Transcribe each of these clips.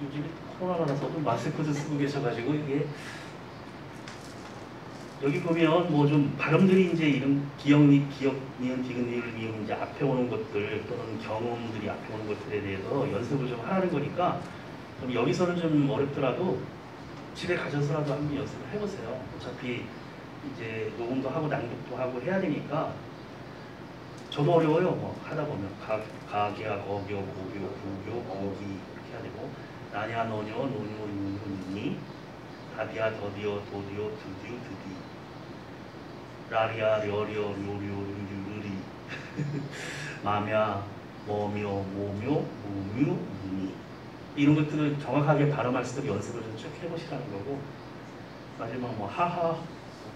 요즘에 코로나라서도 마스크도 쓰고 계셔가지고 이게 여기 보면 뭐 좀 발음들이 이제 이런 기억, 니은, 디귿, 리을, 미음 이제 앞에 오는 것들 또는 경음들이 앞에 오는 것들에 대해서 연습을 좀 하는 거니까 좀 여기서는 좀 어렵더라도 집에 가셔서라도 한번 연습을 해보세요. 어차피 이제 녹음도 하고 낭독도 하고 해야 되니까 저도 어려워요. 뭐 하다 보면 가게야 거겨 고교 구교 거기 이렇게 해야 되고 나냐 너녀 노뇨 누누 니 다디야 더디어 도디어 드디어 드디 라리아 려려 료료 류류리 마며 뭐며 모묘 무뮤 무니 이런 것들을 정확하게 발음할 수 있도록 연습을 좀 쭉 해보시라는 거고 마지막 뭐 하하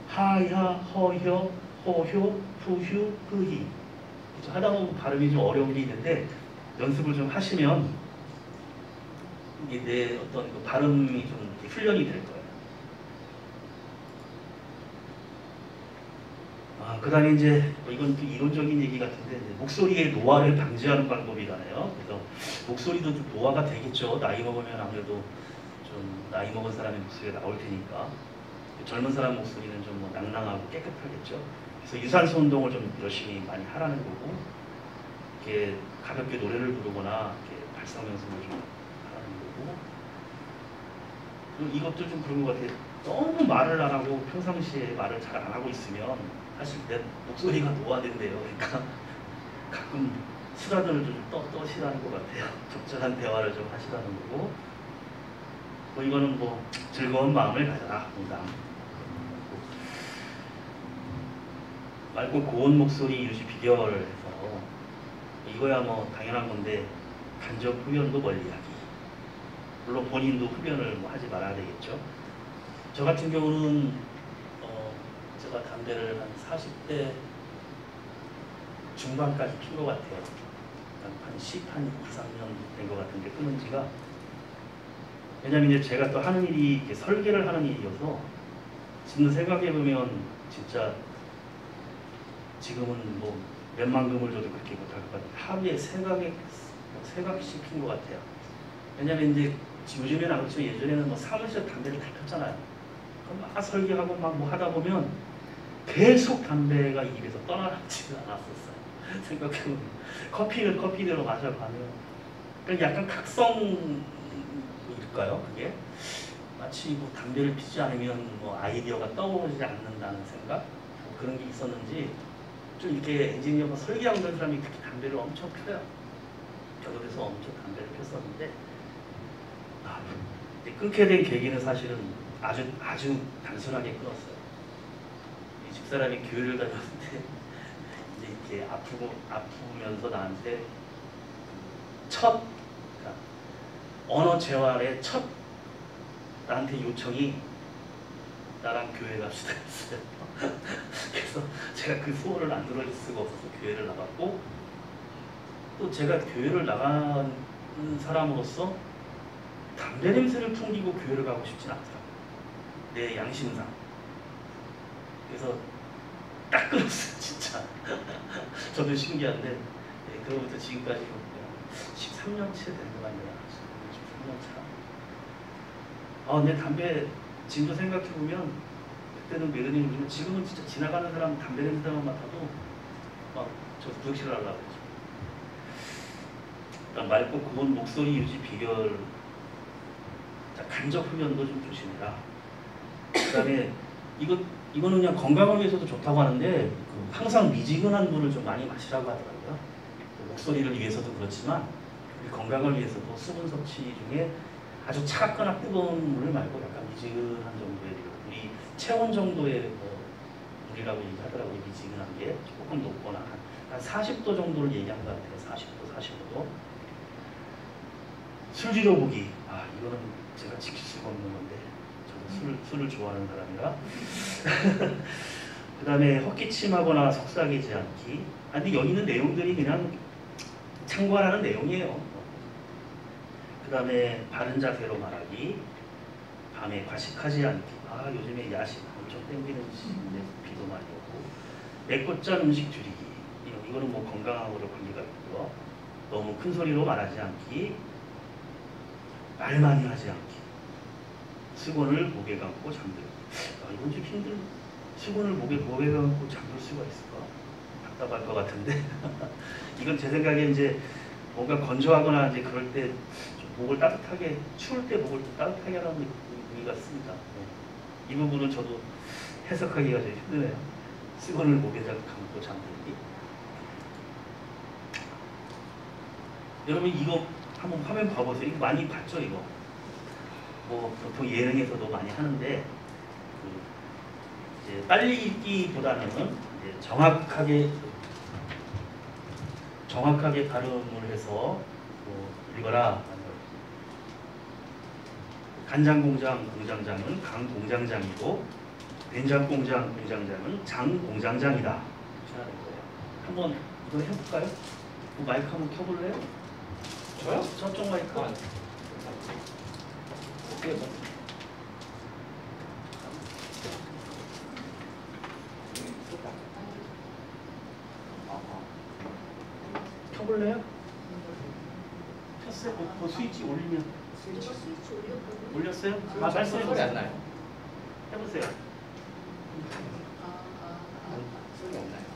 하야 허혀 호효 후휴 흐히 하다 보면 발음이 좀 어려운 게 있는데 연습을 좀 하시면 이게 내 어떤 그 발음이 좀 훈련이 될 거예요. 그 다음에 이제 이건 또 이론적인 얘기 같은데 목소리의 노화를 방지하는 방법이잖아요. 그래서 목소리도 좀 노화가 되겠죠. 나이 먹으면 아무래도 좀 나이 먹은 사람의 목소리가 나올 테니까 젊은 사람 목소리는 좀 뭐 낭낭하고 깨끗하겠죠. 그래서 유산소 운동을 좀 열심히 많이 하라는 거고 이렇게 가볍게 노래를 부르거나 이렇게 발성 연습을 좀 하라는 거고 그리고 이것도 좀 그런 것 같아요. 너무 말을 안 하고 평상시에 말을 잘 안 하고 있으면 사실 내 목소리가 노화된대요. 그러니까 가끔 수다들을 좀 떠시라는 것 같아요. 적절한 대화를 좀 하시라는 거고 뭐 이거는 뭐 즐거운 마음을 가져라 농담. 맑고 고운 목소리 유지 비결을 해서 이거야 뭐 당연한 건데 간접 흡연도 멀리하기. 물론 본인도 흡연을 뭐 하지 말아야 되겠죠. 저 같은 경우는 제가 담배를 한 40대 중반까지 핀 것 같아요. 한 2, 3년 된 것 같은데 끊은 지가. 왜냐면 이제 제가 또 하는 일이 이렇게 설계를 하는 일이어서 지금 생각해보면 진짜 지금은 뭐 몇만 금을 줘도 그렇게 못할 것 같아요. 하루에 세 가지씩 핀 것 같아요. 왜냐면 이제 요즘에는 안 그렇지만 예전에는 뭐 사무실에서 담배를 다 폈잖아요. 막 설계하고 막 뭐 하다 보면 계속 담배가 입에서 떠나지가 않았었어요. 생각해보면 커피는 커피대로 마셔가면 그러니까 약간 각성일까요? 그게 마치 뭐 담배를 피지 않으면 뭐 아이디어가 떠오르지 않는다는 생각 뭐 그런 게 있었는지 좀 이렇게 엔지니어가 설계하고 있는 사람이 특히 담배를 엄청 펴요. 저도 그래서 엄청 담배를 폈었는데 끊게 된 계기는 사실은 아주 단순하게 끊었어요. 이 집사람이 교회를 다녔는데 이제 이렇게 아프면서 나한테 그러니까 언어 재활의 첫 나한테 요청이 나랑 교회 갑시다 했어요. 그래서 제가 그 소원을 안 들어줄 수가 없어서 교회를 나갔고 또 제가 교회를 나간 사람으로서 담배 냄새를 풍기고 교회를 가고 싶진 않더라고요. 내 양심상. 그래서 딱 끊었어요, 진짜. 저도 신기한데, 네, 그로부터 지금까지 13년째 된 것 같네요. 13년 차. 근데 담배, 지금도 생각해보면, 그때는 매드님 그러면 지금은 진짜 지나가는 사람 담배 냄새만 맡아도 막 저 구역질 하려고 그러죠. 일단 맑고 고운 목소리 유지 비결. 간접 흡연도 좀 조심해라. 그 다음에 이거는 그냥 건강을 위해서도 좋다고 하는데 항상 미지근한 물을 좀 많이 마시라고 하더라고요. 목소리를 위해서도 그렇지만 우리 건강을 위해서도 수분 섭취 중에 아주 차갑거나 뜨거운 물을 말고 약간 미지근한 정도의 우리 체온 정도의 물이라고 얘기하더라고요. 미지근한 게 조금 높거나 한 40도 정도를 얘기한 것 같아요. 40도, 45도. 술 지려보기. 이거는 제가 지킬 수가 없는 건데 저도 술을 좋아하는 사람이라 그 다음에 헛기침하거나 속삭이지 않기. 근데 여기 있는 내용들이 그냥 참고하라는 내용이에요. 그 다음에 바른 자세로 말하기. 밤에 과식하지 않기. 요즘에 야식 엄청 땡기는 시기인데 비도 많이 오고. 맵고짠 음식 줄이기. 이거는 뭐 건강하고도 관계가 있고요. 너무 큰 소리로 말하지 않기. 말 많이 하지 않기. 수건을 목에 감고 잠들기. 이건 좀 힘들. 수건을 목에 감고 잠들 수가 있을까? 답답할 것 같은데. 이건 제 생각에 이제 뭔가 건조하거나 이제 그럴 때 좀 목을 따뜻하게, 추울 때 목을 따뜻하게 하라는 의미가 있습니다. 네. 이 부분은 저도 해석하기가 좀 힘드네요. 수건을 목에 감고 잠들기. 여러분 이거 한번 화면 봐보세요. 이거 많이 봤죠 이거? 뭐 보통 예능에서도 많이 하는데 이제 빨리 읽기보다는 이제 정확하게 발음을 해서 읽어라. 간장공장 공장장은 강 공장장이고 된장공장 공장장은 장 공장장이다. 이렇게 하는 거예요. 한번 이거 해볼까요? 마이크 한번 켜볼래요? 저요? 저쪽 마이크. 어떻게 켜볼래요? 켰어요? 스위치 올리면 스위치 올렸어요? 소리 말씀해보세요. 안 나요? 해보세요. 소리 안 나요?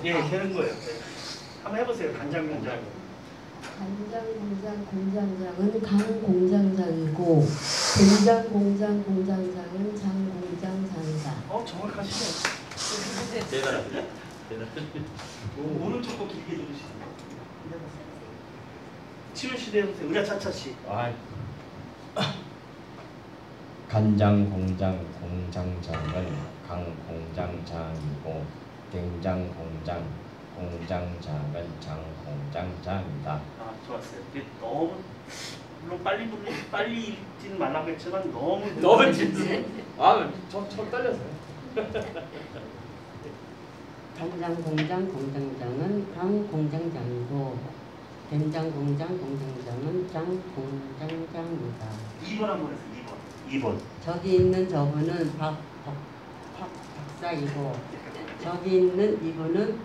예, 되는 거예요. 네. 한번 해보세요. 간장공장. 간장공장 공장장은 강 공장장이고 된장공장 공장장은 장 공장장이다. 정확하시네요. 대단하네. 오른쪽 거 길게 들으시네요. 치윤 씨도 해보세요. 의자차차 씨. 간장 공장 공장장은 강 공장장이고 된장 공장 공장장은 장 공장장이다. 좋았어요. 이게 너무 물론 빨리 읽지는 말라고 했지만 너무 진짜. 저 떨렸어요. 간장공장 공장장은 강 공장장이고 된장공장 공장장은 장 공장장이다. 2번 한번 해서 2번. 저기 있는 저분은 박사이고 저기 있는 이분은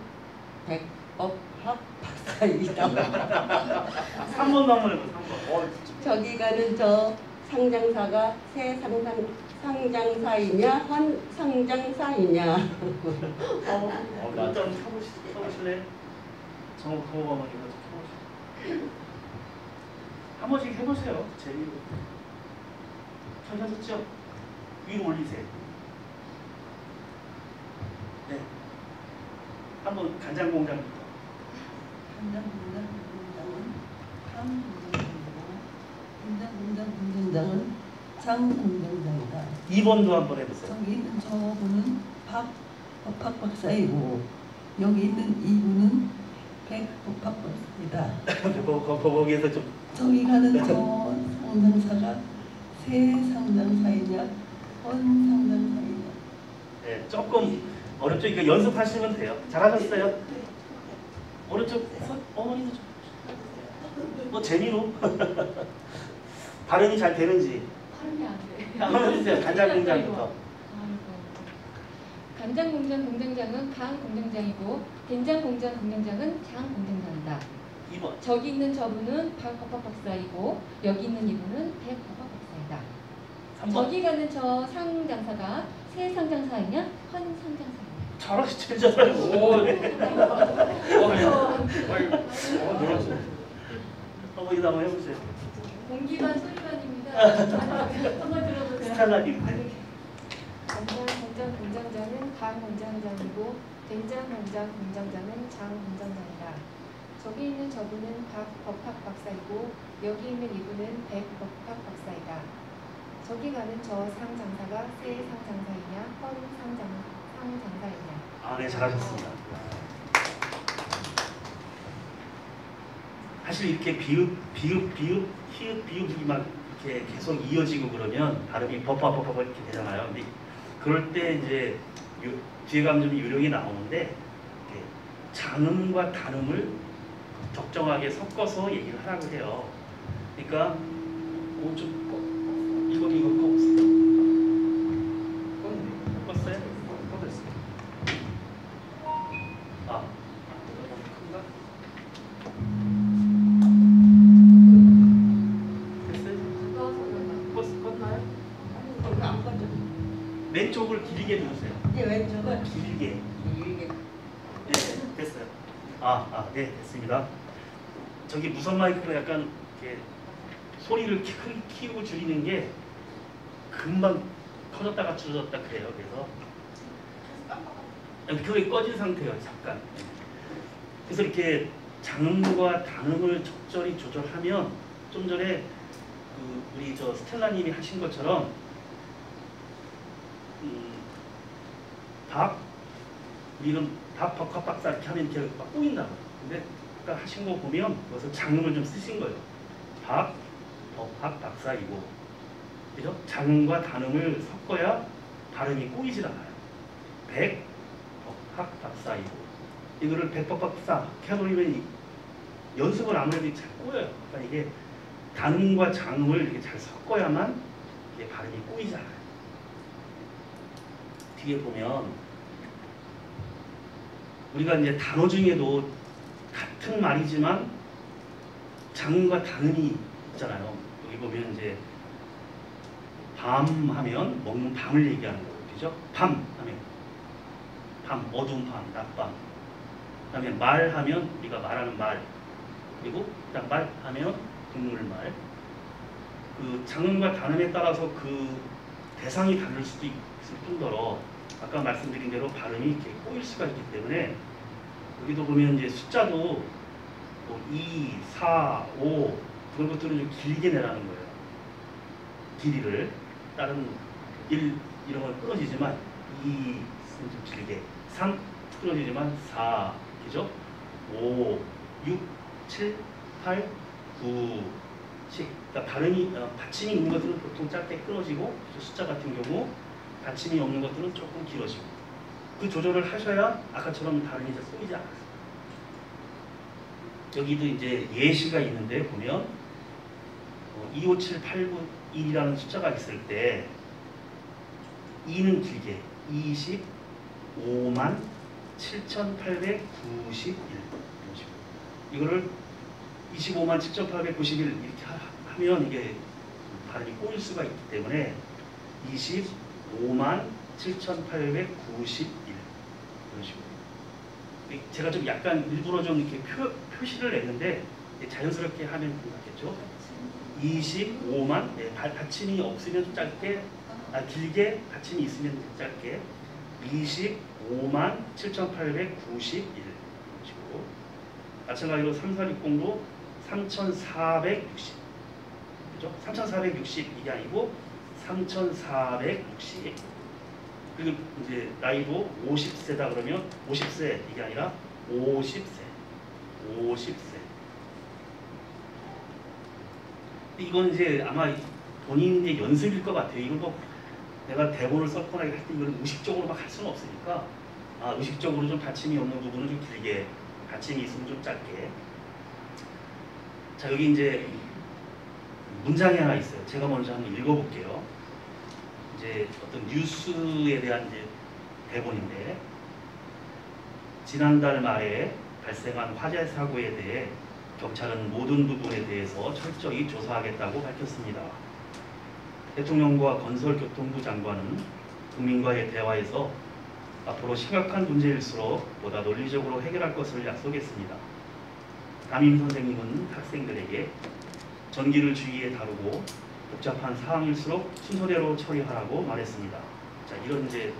백법학 박사이다. 3번도 한번 해보세요. 저기 가는 저 상장사가 새 상장사이냐 헌 상장사이냐. 일단 켜보실래요? 정호가 먼저 켜보실래요? 한 번씩 해보세요. 재미로. 켜졌죠? 위로 올리세요. 네. 한번 간장공장부터. 공장장은 장 공장장이다. 2번도 한번 해보세요. 저기 있는 저분은 법학 박사이고 여기 있는 이분은 백법학 박사이다. 거기에서 좀 저기 가는 저 상장사가 새 상장사이냐 헌 상장사이냐. 네, 조금 어렵죠? 이거 연습하시면 돼요. 잘하셨어요? 오른쪽 어머니도 좀 재미로 발음이 잘 되는지 발음이 안 돼. 한번 해주세요. 간장공장부터. 간장공장 공장장은 강 공장장이고 된장공장 공장장은 장 공장장이다. 2번. 저기 있는 저분은 법학 박사이고 여기 있는 이분은 백법학 박사이다. 3번. 저기 가는 저 상장사가 새 상장사이냐 헌 상장사이냐. 잘하시 제일 잘하고. 어머니도 한번 해보세요. 공기반 소리반입니다. 한번 들어보세요. 스탈라딘. 간장공장 공장장은 강 공장장이고 된장공장 공장장은 장 공장장이다. 저기 있는 저분은 법학 박사이고 여기 있는 이분은 백법학 박사이다. 저기 가는 저 상장사가 새 상장사이냐 헌 상장사이냐. 네, 잘하셨습니다. 사실 이렇게 비읍, 히읗, 비읍이 막 이렇게 계속 이어지고 그러면 발음이 버퍼 이렇게 되잖아요. 근데 그럴 때 이제 뒤에 가면 좀 요령이 나오는데 장음과 단음을 적정하게 섞어서 얘기를 하라고 해요. 그러니까 이거 껐어요? 껐어요? 길게 누르세요. 이 왼쪽은 길게. 길게. 네, 됐어요. 네, 됐습니다. 저기 무선 마이크로 약간 이렇게 소리를 키우고 줄이는 게 금방 커졌다가 줄어졌다 그래요. 그래서 그게 꺼진 상태예요. 잠깐. 그래서 이렇게 장음과 단음을 적절히 조절하면 좀 전에 우리 저 스텔라님이 하신 것처럼 우리는 박박박사 이렇게 하면 이렇게 막 꼬인다고. 근데 아까 하신 거 보면 그래서 장음을 좀 쓰신 거예요. 박사이고, 그죠? 장음과 단음을 섞어야 발음이 꼬이질 않아요. 박사이고, 이거를 백박박사 캐롤이면 연습을 아무래도 잘 꼬여요. 그러니까 이게 단음과 장음을 이렇게 잘 섞어야만 이게 발음이 꼬이지 않아요. 뒤에 보면 우리가 이제 단어 중에도 같은 말이지만 장음과 단음이 있잖아요. 여기 보면 이제 밤 하면 먹는 밤을 얘기하는 거고, 그죠? 밤 하면 밤, 어두운 밤, 낮밤. 그다음에 말하면 우리가 말하는 말, 그리고 그다음 말하면 동물 말. 그 장음과 단음에 따라서 그 대상이 다를 수도 있을 뿐더러 아까 말씀드린 대로 발음이 이렇게 꼬일 수가 있기 때문에 여기도 보면 이제 숫자도 뭐 2, 4, 5 그런 것들을 좀 길게 내라는 거예요. 길이를 다른 1 이런 건 끊어지지만 2는 좀 길게, 3 끊어지지만 4, 그죠? 5, 6, 7, 8, 9, 10. 그러니까 발음이 받침이 있는 것들은 보통 짧게 끊어지고 숫자 같은 경우 받침이 없는 것들은 조금 길어지고 그 조절을 하셔야 아까처럼 발음이 잘 꼬이지 않아요. 여기도 이제 예시가 있는데 보면 2, 5, 7, 8, 9, 1이라는 숫자가 있을 때 2는 길게 25만 7,891 이런 식으로 이거를 25만 7,891 이렇게 하면 이게 발음이 꼬일 수가 있기 때문에 25만 7,891 이런 식으로 제가 좀 약간 일부러 좀 이렇게 표시를 냈는데 자연스럽게 하면 낫겠죠. 25만 받침이 없으면 좀 짧게 길게 받침이 있으면 짧게 25만 7,891 이런 식으로 마찬가지로 3460도 3,460 그죠? 3,460 이게 아니고 3,460 그리고 이제 나이도 50세다 그러면 50세 이게 아니라 50세 이건 이제 아마 본인 이제 연습일 것 같아요. 이걸 뭐 내가 대본을 썼거나 할 때 이걸 의식적으로 막 할 수는 없으니까 의식적으로 좀 받침이 없는 부분은 좀 길게, 받침이 있으면 좀 짧게. 자, 여기 이제 문장이 하나 있어요. 제가 먼저 한번 읽어볼게요. 이제 어떤 뉴스에 대한 이제 대본인데, 지난달 말에 발생한 화재 사고에 대해 경찰은 모든 부분에 대해서 철저히 조사하겠다고 밝혔습니다. 대통령과 건설교통부 장관은 국민과의 대화에서 앞으로 심각한 문제일수록 보다 논리적으로 해결할 것을 약속했습니다. 담임 선생님은 학생들에게 전기를 주의에 다루고 복잡한 사항일수록 순서대로 처리하라고 말했습니다. 자, 이런 이제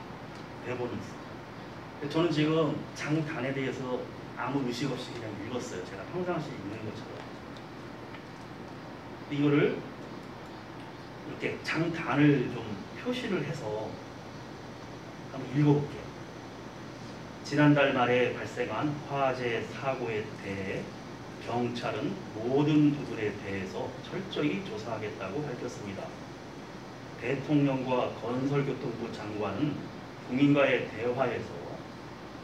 대본이 있어요. 저는 지금 장단에 대해서 아무 의식 없이 그냥 읽었어요. 제가 평상시 읽는 것처럼. 이거를 이렇게 장단을 좀 표시를 해서 한번 읽어볼게요. 지난달 말에 발생한 화재 사고에 대해 경찰은 모든 부분에 대해서 철저히 조사하겠다고 밝혔습니다. 대통령과 건설교통부 장관은 국민과의 대화에서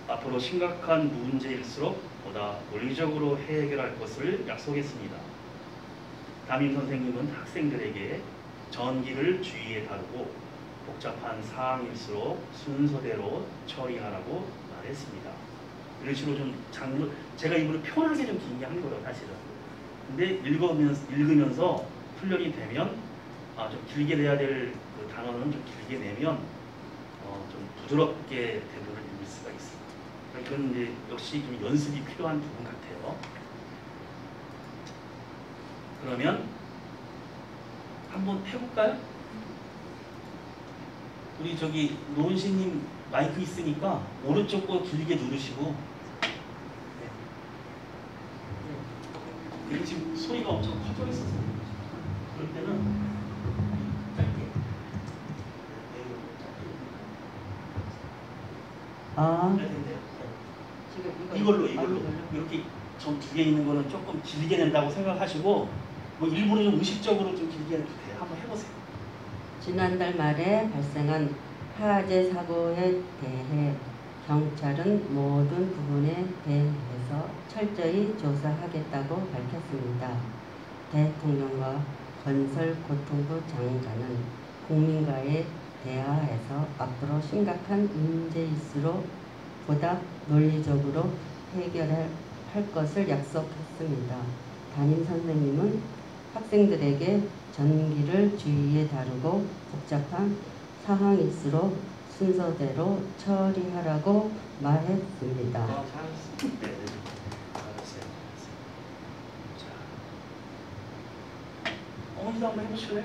앞으로 심각한 문제일수록 보다 논리적으로 해결할 것을 약속했습니다. 담임 선생님은 학생들에게 전기를 주의에 다루고 복잡한 사항일수록 순서대로 처리하라고 말했습니다. 이런 식으로 좀 제가 일부러 편하게 좀 길게 한 거예요, 사실은. 근데 읽으면서 훈련이 되면 좀 길게 내야 될 그 단어는 좀 길게 내면 좀 부드럽게 대본을 읽을 수가 있어요. 그러니까 이건 이제 역시 좀 연습이 필요한 부분 같아요. 그러면 한번 해볼까요? 우리 저기 노은씨님 마이크 있으니까 오른쪽 거 길게 누르시고. 이게 지금 소리가 엄청 커져 있어서 그럴 때는 짧게. 아, 네, 네, 네. 지금 이걸로 이렇게 전 두 개 있는 거는 조금 길게 낸다고 생각하시고 뭐 일부러 좀 의식적으로 좀 길게 내도 돼요. 한번 해보세요. 지난달 말에 발생한 화재 사고에 대해 경찰은 모든 부분에 대해서 철저히 조사하겠다고 밝혔습니다. 대통령과 건설고통부 장관은 국민과의 대화에서 앞으로 심각한 문제일수록 보다 논리적으로 해결할 것을 약속했습니다. 담임 선생님은 학생들에게 전기를 주의에 다루고 복잡한 사항일수록 순서대로 처리하라고 말했습니다. 잘하셨습니다. 네, 네. 잘했어요. 자, 어머니도 한번 해보실래요?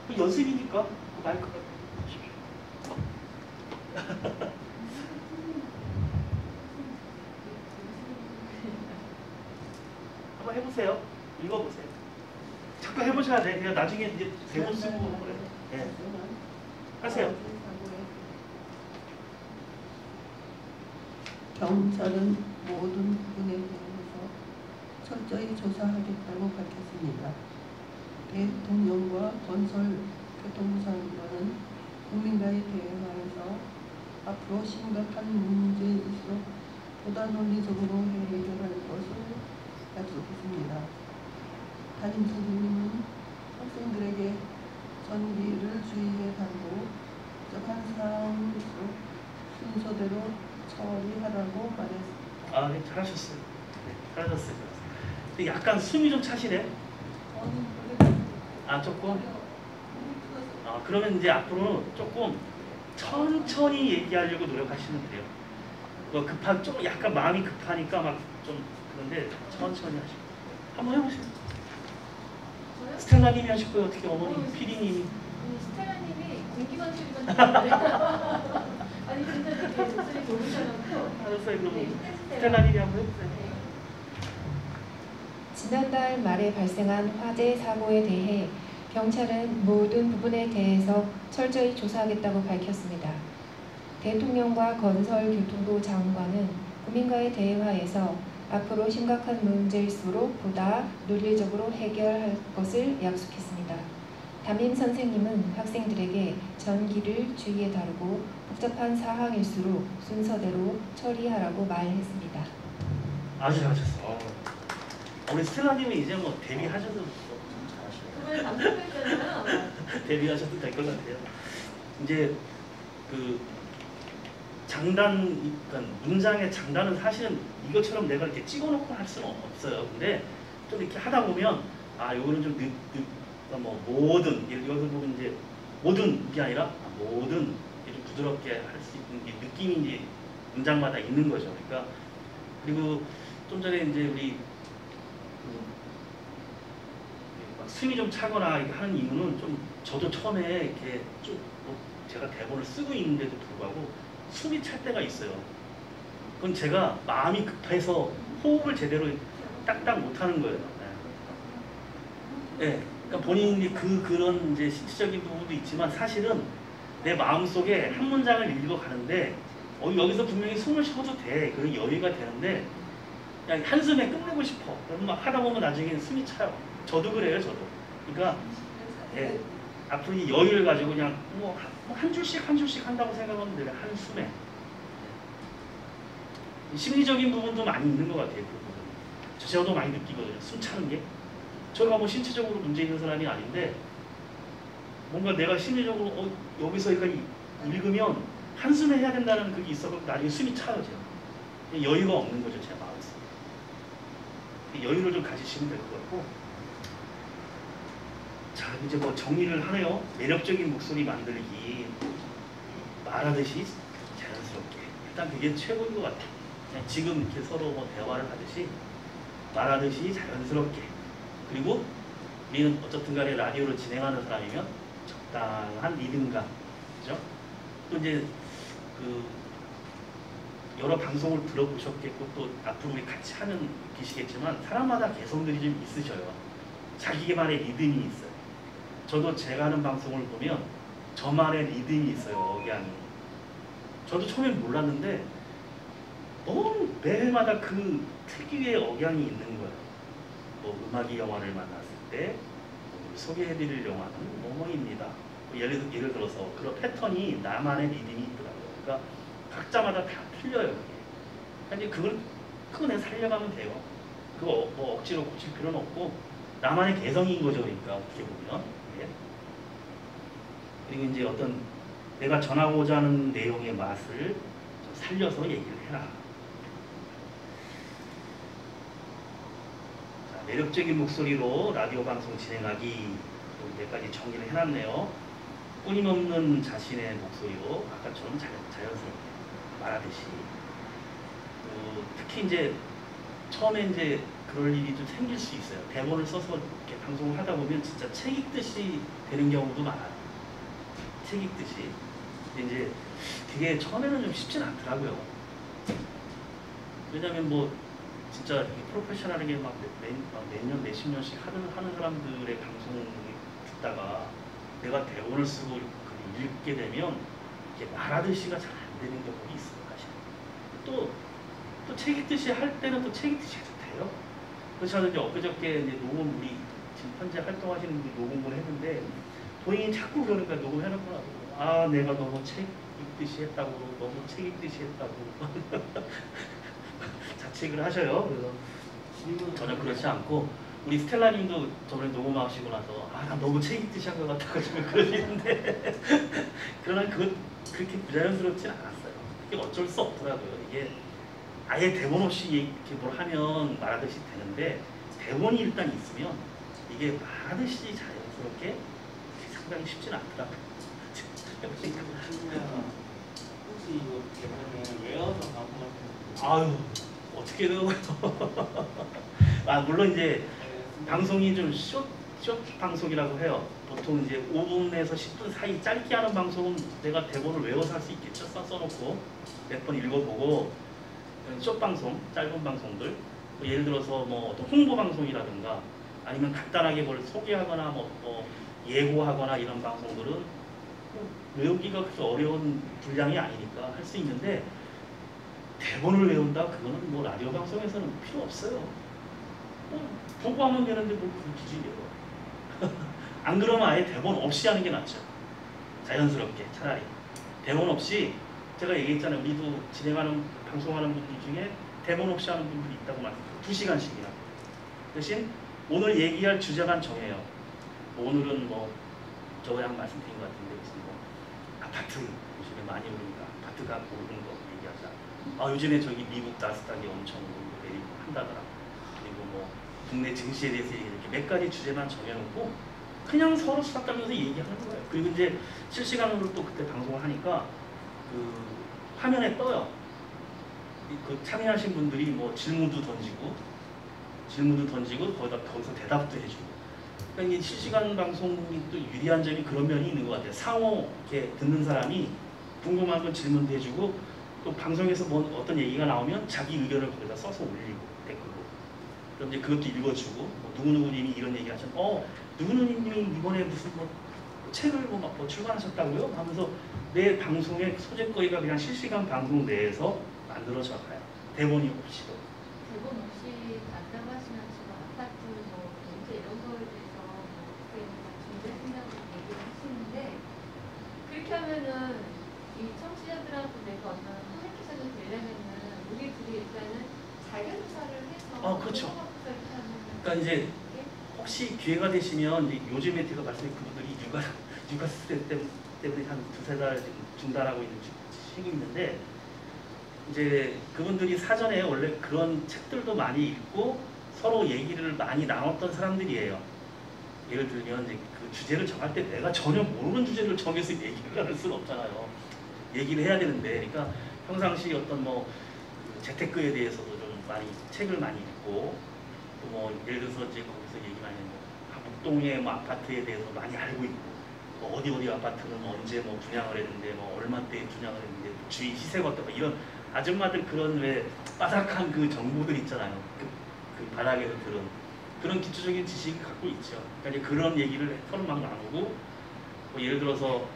그 연습이니까 그 마이크가 보십시오. 한번 해보세요. 읽어보세요. 자꾸 해보셔야 돼. 그냥 나중에 이제 대본 쓰고 그래. 예. 하세요. 경찰은 모든 부분에 대해서 철저히 조사하겠다고 밝혔습니다. 대통령과 건설교통부 장관은 국민과의 대화에서 앞으로 심각한 문제일수록 보다 논리적으로 해결할 것을 약속했습니다. 담임 선생님은 학생들에게 전기를 주의해 다루고 복잡한 사항일수록 순서대로 처리하라고 말했습니다. 아, 네, 잘하셨어요. 네, 잘하셨어요. 근데 약간 숨이 좀 차시네. 아, 조금. 아, 그러면 이제 앞으로 조금 천천히 얘기하려고 노력하시면 돼요. 뭐 조금 약간 마음이 급하니까 막 좀 그런데 천천히 하시고. 한번 해보세요. 저요? 스텔라님이 하실 거예요. 어떻게 어머니, 어, 피디님이. 아니 스텔라님이 공기만 소리만 들리는데 아니 진짜 되게 목소리 좋으셔가지고 알았어요. 그럼 네, 스텔라님이 한번 해보세요. 지난달 말에 발생한 화재 사고에 대해 경찰은 모든 부분에 대해서 철저히 조사하겠다고 밝혔습니다. 대통령과 건설교통부 장관은 국민과의 대화에서 앞으로 심각한 문제일수록 보다 논리적으로 해결할 것을 약속했습니다. 담임 선생님은 학생들에게 전기를 주의에 다루고 복잡한 사항일수록 순서대로 처리하라고 말했습니다. 아주 잘하셨어요. 우리 스텔라님은 이제 뭐 데뷔하셔도 좀 잘하시네요. 그걸 방송했잖아요. 데뷔하셔도 될 것 같아요. 이제 그 장단, 그러니까 문장의 장단은 사실은 이것처럼 내가 이렇게 찍어놓고 할 수는 없어요. 근데 좀 이렇게 하다 보면 아, 요거는 좀 그러니까 뭐 모든 여기서 보면 이제 모든 게 아니라 모든 이렇게 좀 부드럽게 할 수 있는 게 느낌이 이제 문장마다 있는 거죠. 그러니까 그리고 좀 전에 이제 우리 숨이 좀 차거나 이렇게 하는 이유는 좀 저도 처음에 이렇게 쭉 제가 대본을 쓰고 있는데도 불구하고 숨이 찰 때가 있어요. 그건 제가 마음이 급해서 호흡을 제대로 딱딱 못하는 거예요. 네. 그러니까 본인이 그런 이제 신체적인 부분도 있지만 사실은 내 마음 속에 한 문장을 읽어가는데 여기서 분명히 숨을 쉬어도 돼. 그런 여유가 되는데 그냥 한숨에 끝내고 싶어. 그럼 막 하다 보면 나중에 숨이 차요. 저도 그래요, 저도. 그러니까 예, 앞으로 이 여유를 가지고 그냥 뭐 한 줄씩 한 줄씩 한다고 생각하면 돼요. 한숨에. 심리적인 부분도 많이 있는 것 같아요. 그 부분. 저도 많이 느끼거든요. 숨 차는 게. 제가 뭐 신체적으로 문제 있는 사람이 아닌데 뭔가 내가 심리적으로 여기서 여기까지 읽으면 한숨에 해야 된다는 그게 있어서 나중에 숨이 차요. 제가. 여유가 없는 거죠. 제 마음에서. 여유를 좀 가지시면 될 것 같고. 자, 자, 이제 뭐 정리를 하네요. 매력적인 목소리 만들기. 말하듯이 자연스럽게. 일단 그게 최고인 것 같아요. 그냥 지금 이렇게 서로 뭐 대화를 하듯이 말하듯이 자연스럽게. 그리고 우리는 어쨌든 간에 라디오를 진행하는 사람이면 적당한 리듬감. 그죠? 또 이제 그 여러 방송을 들어보셨겠고 또 앞으로 우리 같이 하는 계시겠지만 사람마다 개성들이 좀 있으셔요. 자기만의 리듬이 있어요. 저도 제가 하는 방송을 보면 저만의 리듬이 있어요. 억양이. 저도 처음엔 몰랐는데 너무 매일마다 그 특유의 억양이 있는 거예요. 뭐 음악이 영화를 만났을 때 소개해드릴 영화는 뭐뭐입니다. 예를 들어서 그런 패턴이 나만의 리듬이 있더라고요. 그러니까 각자마다 다 틀려요. 그게. 그거 내가 살려가면 돼요. 그거 뭐 억지로 고칠 필요는 없고 나만의 개성인 거죠. 그러니까 어떻게 보면. 예. 그리고 이제 어떤 내가 전하고자 하는 내용의 맛을 좀 살려서 얘기를 해라. 자, 매력적인 목소리로 라디오 방송 진행하기 몇 가지 정리를 해놨네요. 끊임없는 자신의 목소리로 아까처럼 자연스럽게 말하듯이 특히 이제 처음에 이제 그럴 일이 좀 생길 수 있어요. 대본을 써서 이렇게 방송을 하다 보면 진짜 책 읽듯이 되는 경우도 많아요. 책 읽듯이. 근데 이제 그게 처음에는 좀 쉽진 않더라고요. 왜냐면 뭐 진짜 프로페셔널하게 막 몇 년, 몇십 년씩 하는 사람들의 방송을 듣다가 내가 대본을 쓰고 읽게 되면 이렇게 말하듯이가 잘 안 되는 경우도 있어요. 사실. 또 책 읽듯이 할 때는 또 책 읽듯이 해도 돼요. 그래서 저는 이제 엊그저께 이제 녹음 우리 지금 현재 활동하시는 분들 녹음을 했는데 본인이 자꾸 그러니까 녹음해놓고 아 내가 너무 책 읽듯이 했다고 너무 책 읽듯이 했다고 자책을 하셔요. 그래서 전혀 그렇지 않고 우리 스텔라님도 저번에 녹음하시고 나서 아 나 너무 책 읽듯이 한 것 같다고 지금 그러시는데 그러나 그건 그렇게 부자연스럽지 않았어요. 그게 어쩔 수 없더라고요. 이게 아예 대본 없이 이렇게 뭘 하면 말하듯이 되는데 대본이 일단 있으면 이게 말하듯이 자연스럽게 상당히 쉽진 않더라고요. 혹시 이거 대본을 외워서 방송할 때 아유 어떻게든 아 물론 이제 방송이 좀 숏 방송이라고 해요. 보통 이제 5분에서 10분 사이 짧게 하는 방송은 내가 대본을 외워서 할 수 있겠죠. 써놓고 몇 번 읽어보고 숏 방송, 짧은 방송들 뭐 예를 들어서 뭐 어떤 홍보 방송이라든가 아니면 간단하게 뭘 소개하거나 뭐 예고하거나 이런 방송들은 외우기가 그렇게 어려운 분량이 아니니까 할 수 있는데 대본을 외운다? 그거는 뭐 라디오 방송에서는 필요 없어요. 뭐 보고하면 되는데 뭐 굳이 외워. 안 그러면 아예 대본 없이 하는 게 낫죠. 자연스럽게 차라리. 대본 없이 제가 얘기했잖아요. 우리도 진행하는 방송하는 분들 중에 대본 없이 하는 분들이 있다고 말했어요. 2시간씩이나. 대신 오늘 얘기할 주제만 정해요. 뭐 오늘은 뭐 저번에 한 말씀드린 것 같은데 무슨 뭐 아파트 요즘에 많이 오르니까 아파트가 오르는 거 얘기하자. 아 요즘에 저기 미국 나스닥이 엄청 내리고 한다더라. 그리고 뭐 국내 증시에 대해서 이렇게 몇 가지 주제만 정해놓고 그냥 서로 수다 떨면서 얘기하는 거예요. 그리고 이제 실시간으로 또 그때 방송을 하니까 그 화면에 떠요. 그 참여하신 분들이 뭐 질문도 던지고 거기서 대답도 해주고. 그러니까 이게 실시간 방송이 또 유리한 점이 그런 면이 있는 것 같아요. 상호 이렇게 듣는 사람이 궁금한 건 질문도 해주고 또 방송에서 뭐 어떤 얘기가 나오면 자기 의견을 거기다 써서 올리고 댓글로. 그럼 이제 그것도 읽어주고 뭐 누구누구님이 이런 얘기 하셨 누구누구님이 이번에 무슨 뭐 책을 뭐 출간하셨다고요? 하면서 내 방송의 소재거리가 그냥 실시간 방송 내에서 만들어져 가요. 대본이 없이도. 대본 없이 간담하시면 지금 아파트 뭐 경제 이런 거에 대해서 어떻게 중재 생각을 얘기를 하시는데 그렇게 하면은 이 청취자들하고 내가 어떤 커뮤니케이션이 되려면은 우리 둘이 일단은 자기조사를 해서 그렇죠. 이렇게 하면은 그러니까 이제 혹시 기회가 되시면 이제 요즘에 제가 말씀드린 그분들이 육아 스트레스 때문에 한 2-3달 중단하고 있는 책이 있는데 이제 그분들이 사전에 원래 그런 책들도 많이 읽고 서로 얘기를 많이 나눴던 사람들이에요. 예를 들면 이제 그 주제를 정할 때 내가 전혀 모르는 주제를 정해서 얘기를 할 수는 없잖아요. 얘기를 해야 되는데, 그러니까 평상시 어떤 그 재테크에 대해서도 좀 많이 책을 많이 읽고, 또 뭐 예를 들어서 이제 거기서 얘기 많이 하는 목동의 뭐 아파트에 대해서 많이 알고 있고, 뭐 어디 아파트는 언제 뭐 분양을 했는데 뭐 얼마대에 분양을 했는데 주위 시세가 어떻고, 이런 아줌마들 그런 왜 빠삭한 그 정보들 있잖아요. 그 바닥에서 들은 그런 기초적인 지식을 갖고 있죠. 그러니까 이제 그런 얘기를 서로 막 나누고, 뭐 예를 들어서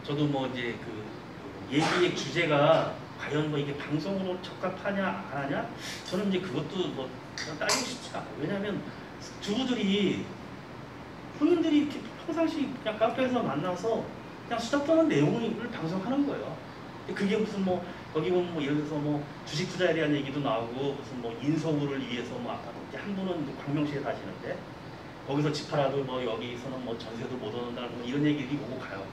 저도 뭐 이제 그 얘기의 주제가 과연 뭐 이게 방송으로 적합하냐 안 하냐, 저는 이제 그것도 뭐 따지고 싶지가 않아요. 왜냐하면 주부들이 본인들이 이렇게 평상시 그냥 카페에서 만나서 그냥 수다 떠는 내용을 방송하는 거예요. 그게 무슨 뭐 여기 보면 뭐 예를 들어서 뭐 주식 투자에 대한 얘기도 나오고, 무슨 뭐 인서울을 위해서 뭐 아까 한 분은 광명시에 사시는데 거기서 집 팔아도 뭐 여기서는 뭐 전세도 못 얻는다는 뭐 이런 얘기들이 오고 가요.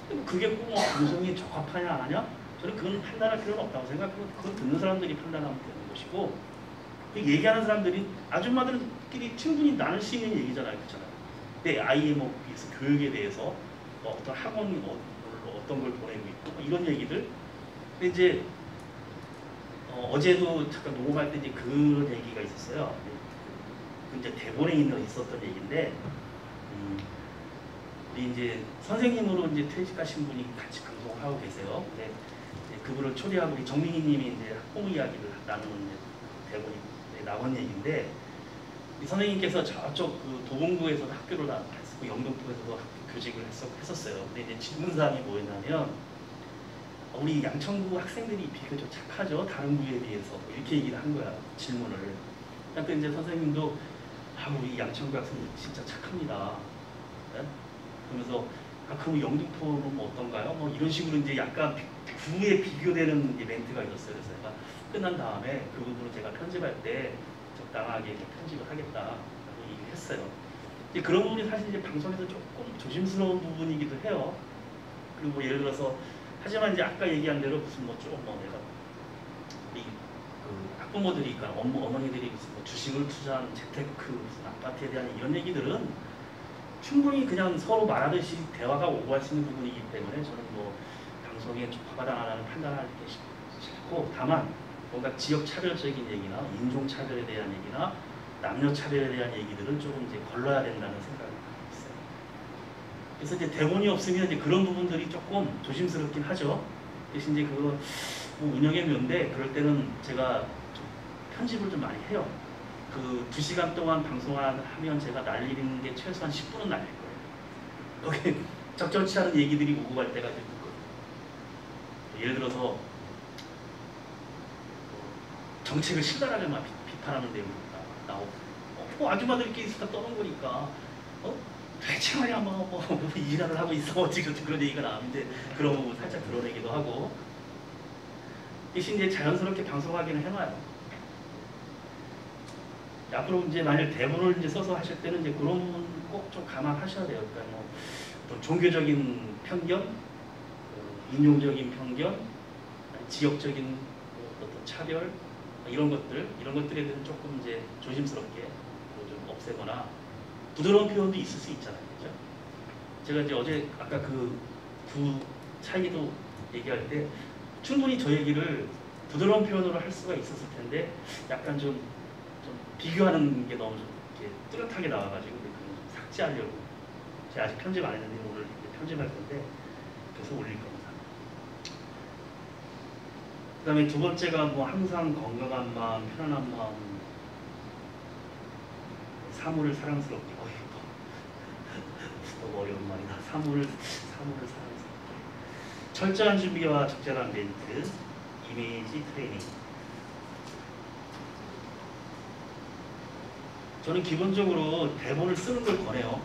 근데 그게 꼭 뭐 방송이 적합하냐 안 하냐, 저는 그건 판단할 필요는 없다고 생각하고, 그건 듣는 사람들이 판단하면 되는 것이고, 얘기하는 사람들이 아줌마들끼리 충분히 나눌 수 있는 얘기잖아요, 그렇잖아요. 내 아이의 뭐 교육에 대해서 뭐 어떤 학원이 어떤 걸 보내고 있고 뭐 이런 얘기들. 근데 이제 어제도 잠깐 녹음할 때 이제 그런 얘기가 있었어요. 그 이제 대본에 있었던 얘기인데, 우리 이제 선생님으로 이제 퇴직하신 분이 같이 방송을 하고 계세요. 근데 이제 그분을 초대하고 우리 정민희님이 이제 학부모 이야기를 나누는 이제 대본이 나온 얘기인데, 이 선생님께서 저쪽 그 도봉구에서 학교를 했었고 영등포에서도 교직을 했었어요. 근데 이제 질문사항이 뭐였냐면, 우리 양천구 학생들이 비교적 착하죠, 다른 구에 비해서, 이렇게 얘기를 한 거야, 질문을. 그러니까 이제 선생님도 우리 양천구 학생들 진짜 착합니다. 네? 그러면서 그럼 영등포는 뭐 어떤가요? 뭐 이런 식으로 이제 약간 구에 비교되는 이제 멘트가 있었어요. 그래서 제가 끝난 다음에 그 부분을 제가 편집할 때 적당하게 편집을 하겠다라고 얘기를 했어요. 이제 그런 부분이 사실 이제 방송에서 조금 조심스러운 부분이기도 해요. 그리고 뭐 예를 들어서 하지만 이제 아까 얘기한 대로 무슨 뭐 좀 뭐 내가 우리 그 학부모들이, 그러니까 어머니들이 무슨 뭐 주식을 투자한 재테크 무슨 아파트에 대한 이런 얘기들은 충분히 그냥 서로 말하듯이 대화가 오고 갈 수 있는 부분이기 때문에 저는 뭐 방송에 적합하다 안 하다는 판단할 게 싫고, 다만 뭔가 지역 차별적인 얘기나 인종 차별에 대한 얘기나 남녀 차별에 대한 얘기들은 조금 이제 걸러야 된다는 생각을 갖고 있어요. 그래서 이제 대본이 없으면 이제 그런 부분들이 조금 조심스럽긴 하죠. 대신 이제 그거 뭐 운영의 묘인데, 그럴 때는 제가 좀 편집을 좀 많이 해요. 그 2시간 동안 방송하면 제가 날리는 게 최소한 10분은 날릴 거예요. 거기 적절치 않은 얘기들이 오고 갈 때가 있거든요. 예를 들어서 정책을 신랄하게 막 비판하는 내용이 나오고, 아줌마들끼리 수다 떠는 거니까 대체 말이야 뭐 이지랄을 하고 있어 지금 그런 얘기가 나오는데, 그런 부분 살짝 드러내기도 하고, 대신 이제 자연스럽게 방송하기는 해놔요. 앞으로 이제 만약 대본을 이제 써서 하실 때는 이제 그런 부분 꼭 좀 감안하셔야 돼요. 그러니까 뭐 어떤 종교적인 편견, 인종적인 편견, 지역적인 어떤 차별, 이런 것들에 대해서 조금 이제 조심스럽게 좀 없애거나, 부드러운 표현도 있을 수 있잖아요, 그죠? 제가 이제 어제 아까 그 차이도 얘기할 때 충분히 저 얘기를 부드러운 표현으로 할 수가 있었을 텐데, 약간 좀 비교하는 게 너무 좀 이렇게 뚜렷하게 나와가지고 그건 좀 삭제하려고. 제가 아직 편집 안 했는데 오늘 이제 편집할 건데, 그래서 올릴 겁니다. 그 다음에 두 번째가 뭐 항상 건강한 마음, 편안한 마음, 사물을 사랑스럽게. 너무 어려운 말이다. 사물을 사랑스럽게. 철저한 준비와 적절한 멘트, 이미지 트레이닝. 저는 기본적으로 대본을 쓰는 걸 권해요.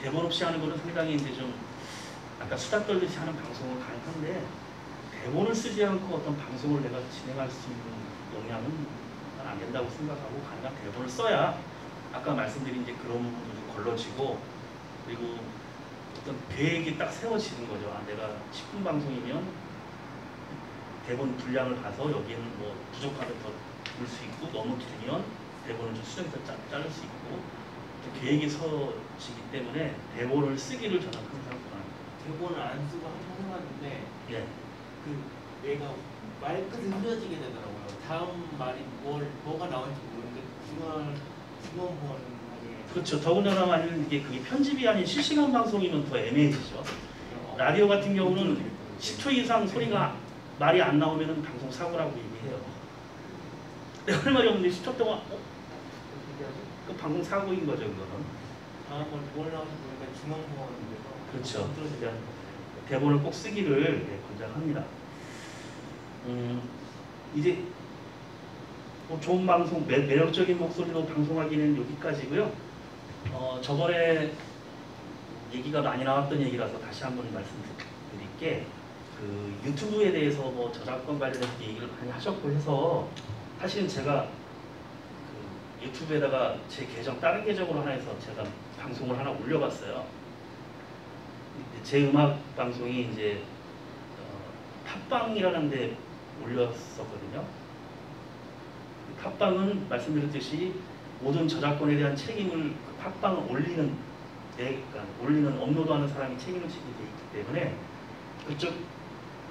대본 없이 하는 거는 상당히 이제 좀 아까 수다 떨듯이 하는 방송은 가능한데, 대본을 쓰지 않고 어떤 방송을 내가 진행할 수 있는 역량은 안 된다고 생각하고, 가능한 대본을 써야 아까 말씀드린 이제 그런 부분도 걸러지고, 그리고 어떤 계획이 딱 세워지는 거죠. 내가 10분 방송이면 대본 분량을 봐서 여기에는 뭐 부족하면 더 줄 수 있고, 너무 길면 대본을 좀 수정해서 자를 수 있고, 계획이 서지기 때문에 대본을 쓰기를 저는 항상 권합니다. 대본을 안 쓰고 한번 해봤는데 예. 그 얘가 말끝이 흐려지게 되더라고요. 다음 말이 뭐가 나올지 모르는데 중원본하게 그렇죠. 더군다나 만약 이게 그게 편집이 아닌 실시간 방송이면 더 애매해지죠. 라디오 같은 경우는 10초 이상 소리가 말이 안 나오면 방송 사고라고 얘기해요. 내가 할 말이 없는데 10초 동안 그 방송 사고인 거죠, 그거는. 다음번 뭘 나올지 모르니까 중원본인데서 그렇죠. 그러니까 대본을 꼭 쓰기를 권장합니다. 이제 뭐 좋은 방송, 매력적인 목소리로 방송하기는 여기까지고요. 저번에 얘기가 많이 나왔던 얘기라서 다시 한번 말씀드릴게, 그 유튜브에 대해서 뭐 저작권 관련해서 얘기를 많이 하셨고 해서 사실은 제가 그 유튜브에다가 제 계정 다른 계정으로 하나 해서 제가 방송을 하나 올려봤어요. 제 음악 방송이 이제 팟빵이라는 데 올렸었거든요. 팟빵은 말씀드렸듯이 모든 저작권에 대한 책임을 그 팟빵을 올리는 업로드하는 사람이 책임을 지게 돼 있기 때문에 그쪽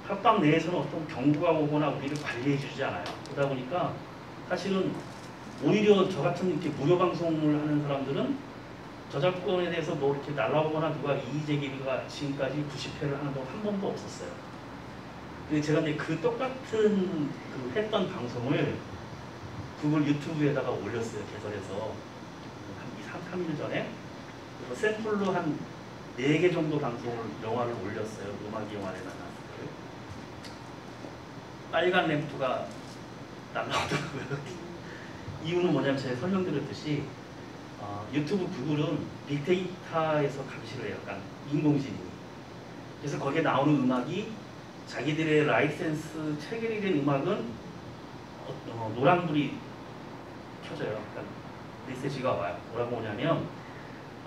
팟빵 내에서는 어떤 경고가 오거나 우리를 관리해 주지 않아요. 그러다 보니까 사실은 오히려 저 같은 이렇게 무료 방송을 하는 사람들은 저작권에 대해서 뭐 이렇게 날라오거나 누가 이의제기가 지금까지 90회를 하는 건 한 번도 없었어요. 근데 제가 이제 그 똑같은 그 했던 방송을 구글 유튜브에다가 올렸어요. 개설해서 한 2, 3일 전에. 그래서 샘플로 한 4개 정도 방송을 영화를 올렸어요. 음악 영화에 나왔어요. 빨간 램프가 날라오더라고요. 이유는 뭐냐면 제가 설명드렸듯이 유튜브 구글은 빅데이터에서 감시를 해요. 약간 인공지능이. 그래서 거기에 나오는 음악이 자기들의 라이센스 체결이 된 음악은 노란불이 켜져요. 약간 메시지가 와요. 뭐라고 오냐면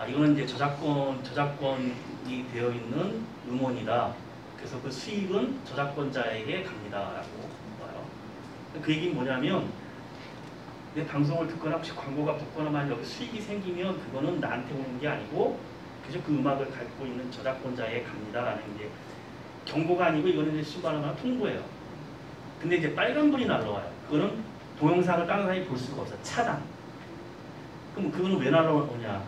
이거는 이제 저작권이 되어 있는 음원이다. 그래서 그 수익은 저작권자에게 갑니다라고 와요. 그 얘기는 뭐냐면 내 방송을 듣거나 혹시 광고가 붙거나만 여기 수익이 생기면 그거는 나한테 오는 게 아니고 그저 그 음악을 갖고 있는 저작권자에게 갑니다라는 게 경고가 아니고 이거는 이제 신발하나 통보예요. 근데 이제 빨간불이 날라와요. 그거는 동영상을 다른 사람이 볼 수가 없어요. 차단. 그럼 그거는 왜 날라오냐?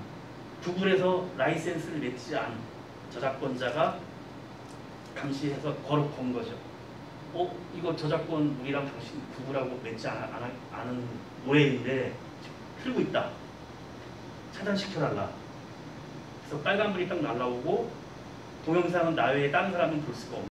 구글에서 라이센스를 맺지 않은 저작권자가 감시해서 건 거죠. 이거 저작권 우리랑 당신 구글하고 맺지 않은 노예인데 틀고 있다. 차단시켜달라. 그래서 빨간불이 딱 날라오고 동영상은 나 외에 다른 사람은 볼 수가 없는